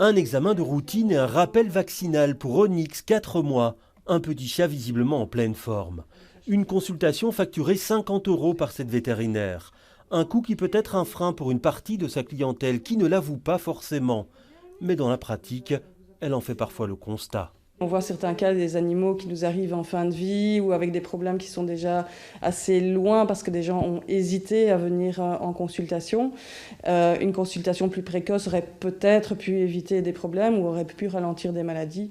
Un examen de routine et un rappel vaccinal pour Onyx, 4 mois, un petit chat visiblement en pleine forme. Une consultation facturée 50 € par cette vétérinaire. Un coût qui peut être un frein pour une partie de sa clientèle qui ne l'avoue pas forcément. Mais dans la pratique, elle en fait parfois le constat. On voit certains cas des animaux qui nous arrivent en fin de vie ou avec des problèmes qui sont déjà assez loin parce que des gens ont hésité à venir en consultation. Une consultation plus précoce aurait peut-être pu éviter des problèmes ou aurait pu ralentir des maladies,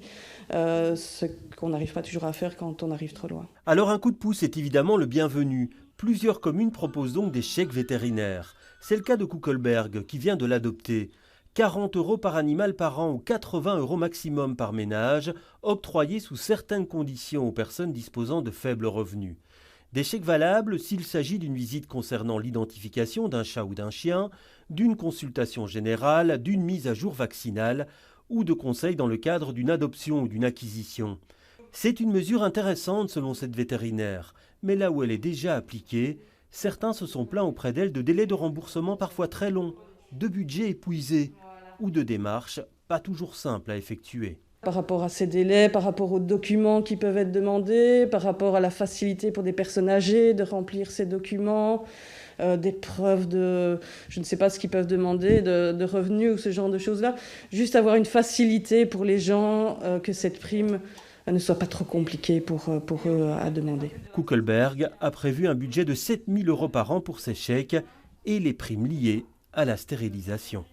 ce qu'on n'arrive pas toujours à faire quand on arrive trop loin. Alors un coup de pouce est évidemment le bienvenu. Plusieurs communes proposent donc des chèques vétérinaires. C'est le cas de Kuckelberg qui vient de l'adopter. 40 € par animal par an ou 80 € maximum par ménage, octroyés sous certaines conditions aux personnes disposant de faibles revenus. Des chèques valables s'il s'agit d'une visite concernant l'identification d'un chat ou d'un chien, d'une consultation générale, d'une mise à jour vaccinale ou de conseils dans le cadre d'une adoption ou d'une acquisition. C'est une mesure intéressante selon cette vétérinaire, mais là où elle est déjà appliquée, certains se sont plaints auprès d'elle de délais de remboursement parfois très longs, de budget épuisé ou de démarches pas toujours simples à effectuer. Par rapport à ces délais, par rapport aux documents qui peuvent être demandés, par rapport à la facilité pour des personnes âgées de remplir ces documents, des preuves de, je ne sais pas ce qu'ils peuvent demander, de revenus ou ce genre de choses-là. Juste avoir une facilité pour les gens, que cette prime ne soit pas trop compliquée pour eux à demander. Kuckelberg a prévu un budget de 7 000 € par an pour ces chèques et les primes liées à la stérilisation.